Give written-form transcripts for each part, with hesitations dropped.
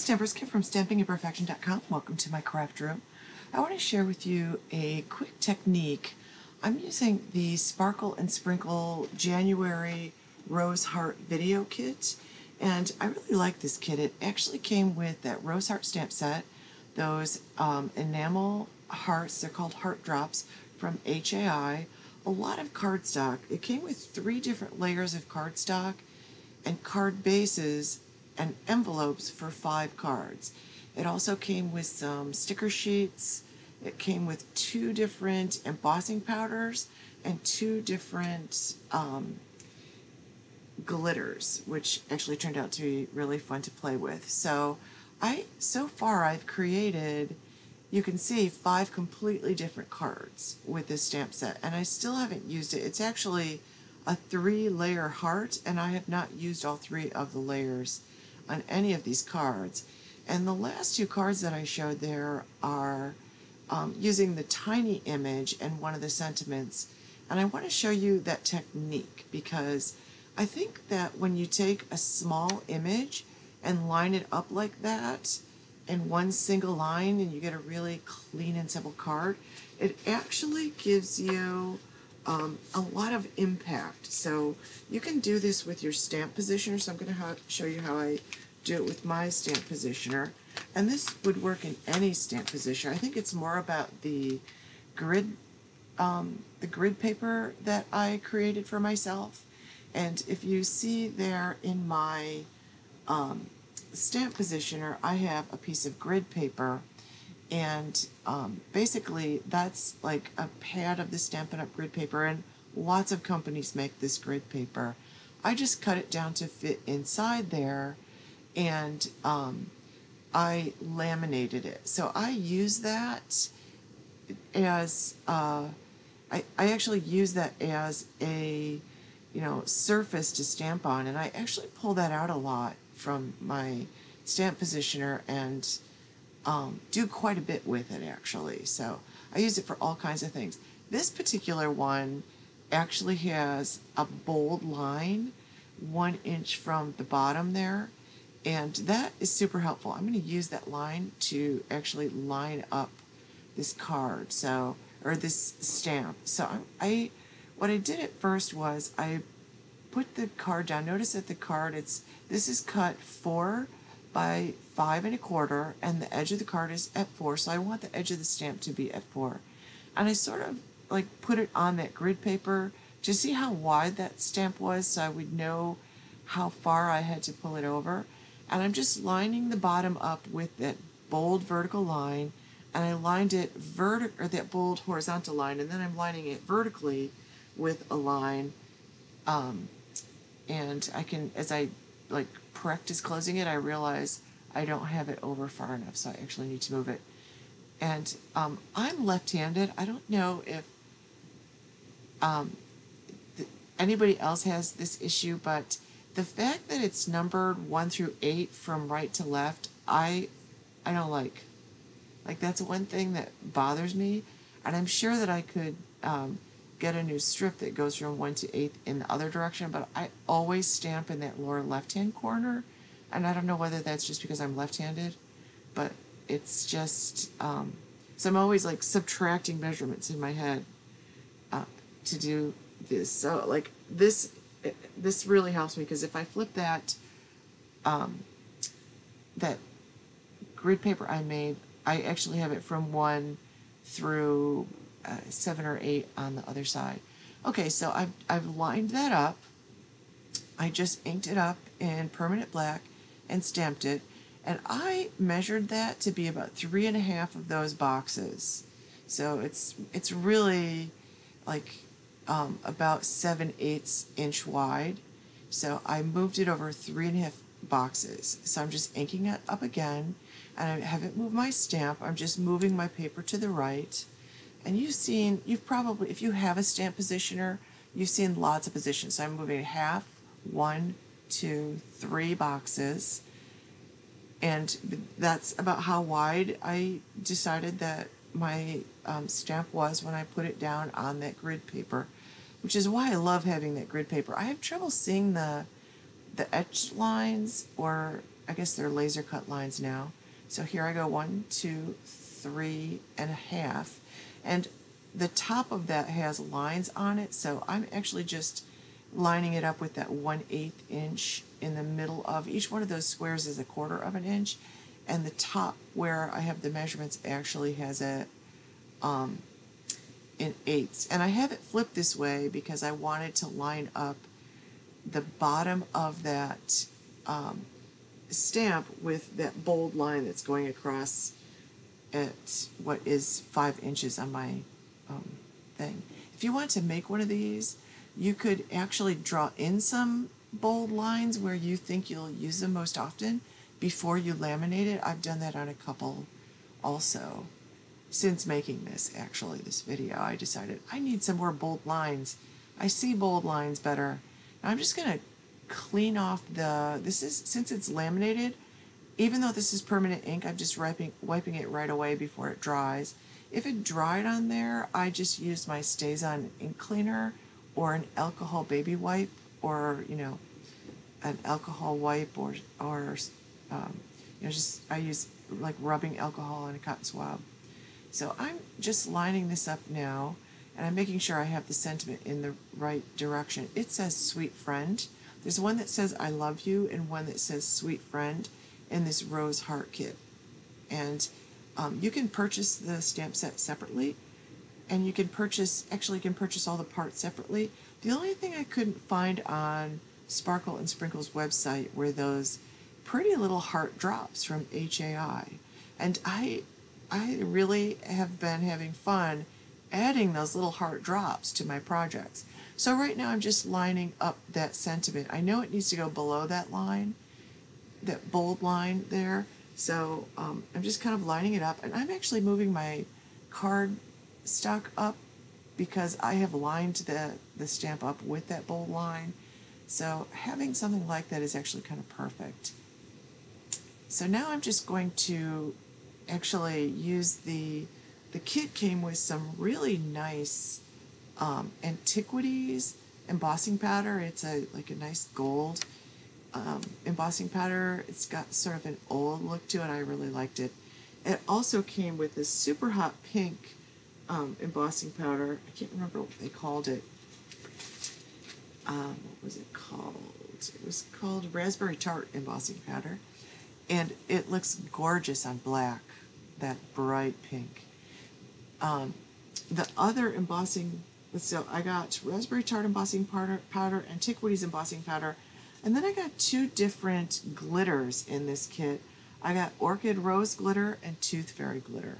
Stampers, Kim from stampingimperfection.com. Welcome to my craft room. I want to share with you a quick technique. I'm using the Sparkle-n-Sprinkel January Rose Heart video kit, and I really like this kit. It actually came with that Rose Heart stamp set, those enamel hearts, they're called heart drops from HAI, a lot of cardstock. It came with 3 different layers of cardstock and card bases and envelopes for 5 cards. It also came with some sticker sheets. It came with 2 different embossing powders and 2 different glitters, which actually turned out to be really fun to play with. So far I've created, you can see, 5 completely different cards with this stamp set, and I still haven't used it. It's actually a 3-layer heart, and I have not used all 3 of the layers on any of these cards. And the last 2 cards that I showed there are using the tiny image and one of the sentiments. And I want to show you that technique because I think that when you take a small image and line it up like that in one single line and you get a really clean and simple card, it actually gives you a lot of impact. So you can do this with your stamp positioner. So I'm going to show you how I do it with my stamp positioner. And this would work in any stamp positioner. I think it's more about the grid paper that I created for myself. And if you see there in my stamp positioner, I have a piece of grid paper, and basically that's like a pad of the Stampin' Up! Grid paper, and lots of companies make this grid paper. I just cut it down to fit inside there, and I laminated it. So I use that as I actually use that as a surface to stamp on, and I actually pull that out a lot from my stamp positioner and do quite a bit with it actually. So I use it for all kinds of things. This particular one actually has a bold line 1 inch from the bottom there, and that is super helpful. I'm going to use that line to actually line up this card, or this stamp. So what I did at first was I put the card down. Notice that the card, this is cut 4 by 5 1/4, and the edge of the card is at 4, so I want the edge of the stamp to be at 4. And I sort of like put it on that grid paper to see how wide that stamp was, so I would know how far I had to pull it over. And I'm just lining the bottom up with that bold vertical line, and I lined it that bold horizontal line, and then I'm lining it vertically with a line. And I can, as I practice closing it, I realize I don't have it over far enough, so I actually need to move it. And I'm left-handed. I don't know if anybody else has this issue, but the fact that it's numbered 1 through 8 from right to left, I don't like. That's one thing that bothers me, and I'm sure that I could get a new strip that goes from 1 to 8 in the other direction, but I always stamp in that lower left-hand corner, and I don't know whether that's just because I'm left-handed, but it's just, so I'm always subtracting measurements in my head to do this. So this really helps me, because if I flip that that grid paper I made, I actually have it from 1 through 7 or 8 on the other side. Okay, so I've lined that up. I just inked it up in permanent black and stamped it, and I measured that to be about 3 1/2 of those boxes. So it's really about 7/8 inch wide. So I moved it over 3 1/2 boxes. So I'm just inking it up again, and I haven't moved my stamp. I'm just moving my paper to the right. And you've probably, if you have a stamp positioner, you've seen lots of positions. So I'm moving 1/2, 1, 2, 3 boxes. And that's about how wide I decided that my stamp was when I put it down on that grid paper, which is why I love having that grid paper. I have trouble seeing the etched lines or I guess they're laser cut lines now. So here I go, 1, 2, 3.5, and the top of that has lines on it, so I'm actually just lining it up with that 1/8 inch in the middle of each one of those squares is 1/4 of an inch, and the top where I have the measurements actually has a in eighths. And I have it flipped this way because I wanted to line up the bottom of that stamp with that bold line that's going across at what is 5 inches on my thing. If you want to make one of these, you could actually draw in some bold lines where you think you'll use them most often before you laminate it. I've done that on a couple also. Since making this video, I decided I need some more bold lines. I see bold lines better. Now I'm just going to clean off since it's laminated, even though this is permanent ink, I'm just wiping it right away before it dries. If it dried on there, I just used my StazOn ink cleaner or an alcohol baby wipe, or an alcohol wipe, or just I use like rubbing alcohol on a cotton swab. So I'm just lining this up now, and I'm making sure I have the sentiment in the right direction. It says sweet friend. There's one that says I love you and one that says sweet friend in this rose heart kit. And you can purchase the stamp set separately, and you can purchase all the parts separately. The only thing I couldn't find on Sparkle-n-Sprinkel's website were those pretty little heart drops from HAI. And I really have been having fun adding those little heart drops to my projects. So right now I'm just lining up that sentiment. I know it needs to go below that line, that bold line there. So I'm just kind of lining it up, and I'm actually moving my card stock up because I have lined the stamp up with that bold line. So having something like that is actually kind of perfect. So now I'm just going to actually use the kit came with some really nice Antiquities embossing powder. It's like a nice gold embossing powder. It's got sort of an old look to it. I really liked it. It also came with this super hot pink embossing powder. I can't remember what they called it. What was it called? It was called Raspberry Tart embossing powder. And it looks gorgeous on black, that bright pink. The other embossing, so I got Raspberry Tart embossing powder, Antiquities embossing powder, and then I got 2 different glitters in this kit. I got Orchid Rose glitter and Tooth Fairy glitter.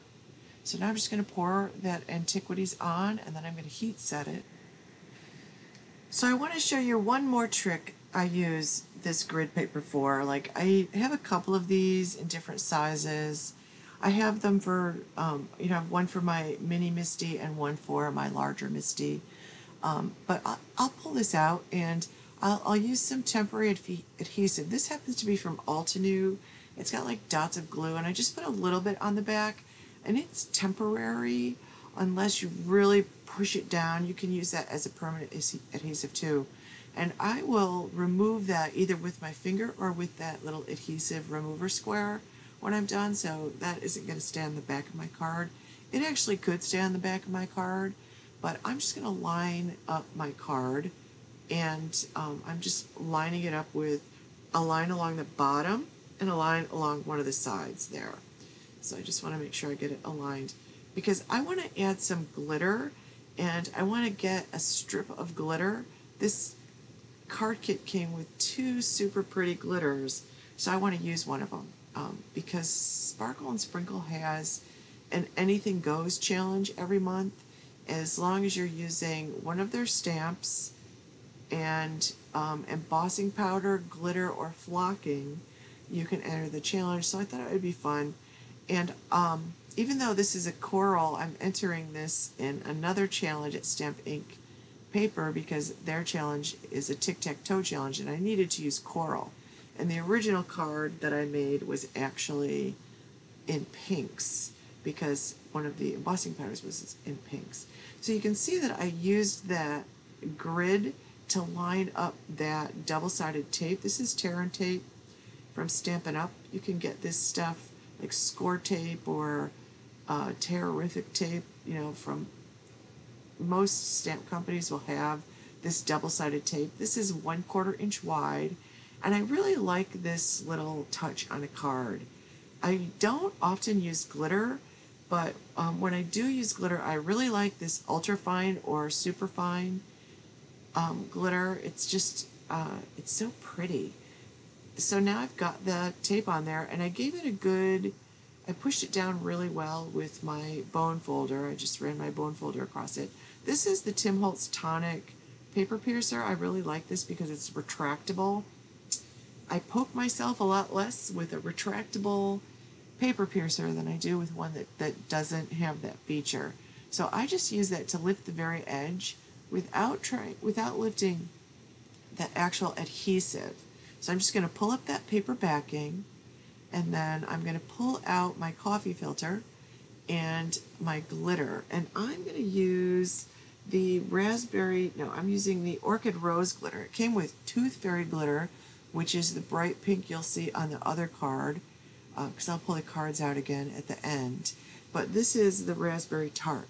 So now I'm just going to pour that Antiquities on, and then I'm going to heat set it. So I want to show you one more trick I use this grid paper for. Like, I have a couple of these in different sizes. I have them for, one for my mini Misty and one for my larger Misty. But I'll pull this out, and I'll use some temporary adhesive. This happens to be from Altenew. It's got like dots of glue, and I just put a little bit on the back, and it's temporary unless you really push it down. You can use that as a permanent adhesive too. And I will remove that either with my finger or with that little adhesive remover square when I'm done, so that isn't going to stay on the back of my card. It actually could stay on the back of my card, but I'm just going to line up my card, and I'm just lining it up with a line along the bottom and a line along one of the sides there. So I just want to make sure I get it aligned, because I want to add some glitter, and I want to get a strip of glitter. This card kit came with 2 super pretty glitters, so I want to use one of them. Because Sparkle-n-Sprinkel has an Anything Goes challenge every month. As long as you're using one of their stamps and embossing powder, glitter, or flocking, you can enter the challenge. So I thought it would be fun. And even though this is a coral, I'm entering this in another challenge at Stamp Ink Paper because their challenge is a tic-tac-toe challenge, and I needed to use coral. And the original card that I made was actually in pinks because one of the embossing powders was in pinks. So you can see that I used that grid to line up that double-sided tape. This is Terran tape from Stampin' Up. You can get this stuff like score tape or Tear-ific tape, you know, from most stamp companies will have this double-sided tape. This is 1/4 inch wide, and I really like this little touch on a card. I don't often use glitter, but when I do use glitter, I really like this ultra-fine or super-fine glitter. It's just, it's so pretty. So now I've got the tape on there, and I gave it a good, I pushed it down really well with my bone folder. I just ran my bone folder across it. This is the Tim Holtz Tonic paper piercer. I really like this because it's retractable. I poke myself a lot less with a retractable paper piercer than I do with one that doesn't have that feature. So I just use that to lift the very edge without lifting the actual adhesive. So I'm just going to pull up that paper backing, and then I'm going to pull out my coffee filter and my glitter, and I'm going to use the I'm using the Orchid Rose glitter. It came with Tooth Fairy glitter, which is the bright pink you'll see on the other card, because I'll pull the cards out again at the end. But this is the Raspberry Tart.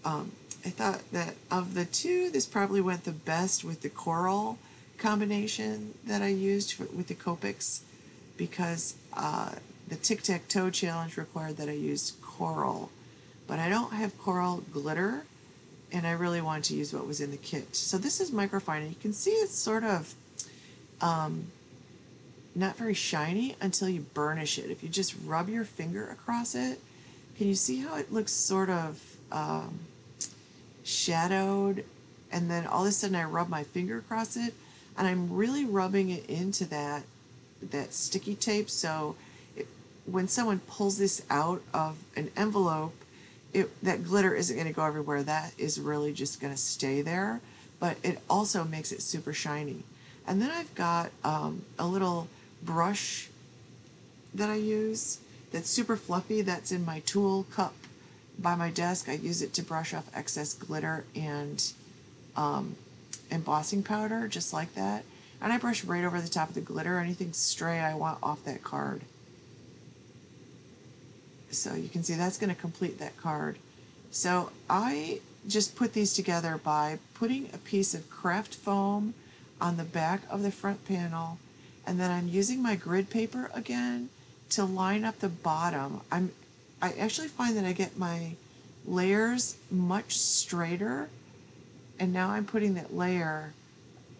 I thought that of the two, this probably went the best with the coral combination that I used with the Copics, because the tic-tac-toe challenge required that I used coral. But I don't have coral glitter, and I really wanted to use what was in the kit. So this is Microfine, and you can see it's sort of not very shiny until you burnish it. If you just rub your finger across it, can you see how it looks sort of shadowed? And then all of a sudden I rub my finger across it, and I'm really rubbing it into that sticky tape, so when someone pulls this out of an envelope, that glitter isn't going to go everywhere. That is really just going to stay there, but it also makes it super shiny. And then I've got a little brush that I use that's super fluffy. That's in my tool cup by my desk. I use it to brush off excess glitter and embossing powder, just like that. And I brush right over the top of the glitter, anything stray I want off that card. So you can see that's going to complete that card. So I just put these together by putting a piece of craft foam on the back of the front panel, and then I'm using my grid paper again to line up the bottom. I actually find that I get my layers much straighter, and now I'm putting that layer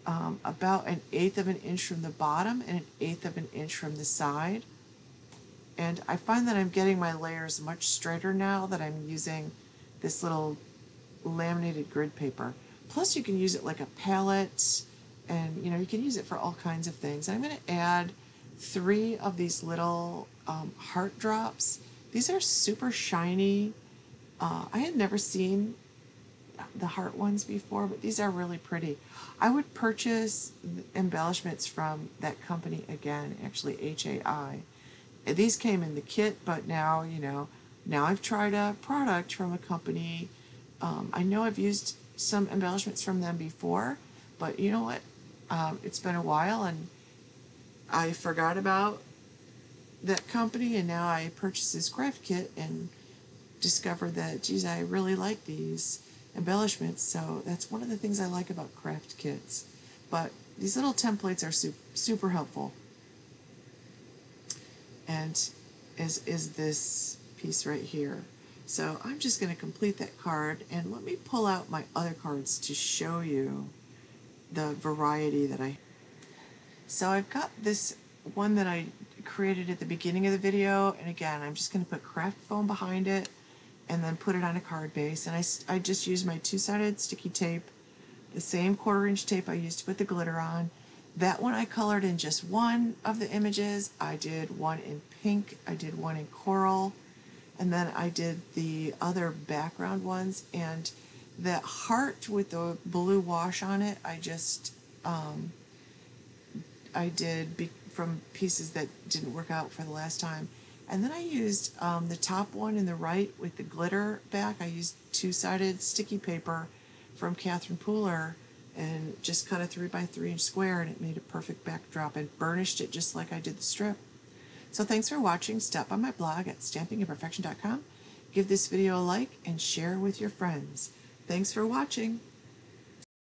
about 1/8 of an inch from the bottom and 1/8 of an inch from the side. And I find that I'm getting my layers much straighter now that I'm using this little laminated grid paper. Plus you can use it like a palette, and you can use it for all kinds of things. And I'm going to add 3 of these little heart drops. These are super shiny. I had never seen the heart ones before, but these are really pretty. I would purchase embellishments from that company again, actually HAI. These came in the kit, but now, now I've tried a product from a company. I know I've used some embellishments from them before, but you know what? It's been a while, and I forgot about that company, and now I purchased this craft kit and discovered that, geez, I really like these embellishments. So that's one of the things I like about craft kits. But these little templates are super helpful. And as is this piece right here. So I'm just going to complete that card, and let me pull out my other cards to show you the variety that I have. So I've got this one that I created at the beginning of the video, and again I'm just going to put craft foam behind it and then put it on a card base, and I just used my 2-sided sticky tape, the same 1/4 inch tape I used to put the glitter on. That one I colored in just one of the images. I did one in pink, I did one in coral, and then I did the other background ones. And that heart with the blue wash on it, I just I did from pieces that didn't work out for the last time. And then I used the top one in the right with the glitter back. I used 2-sided sticky paper from Catherine Pooler, and just cut a 3x3 square, and it made a perfect backdrop, and burnished it just like I did the strip. So thanks for watching. Stop by my blog at stampingimperfection.com. Give this video a like and share with your friends. Thanks for watching.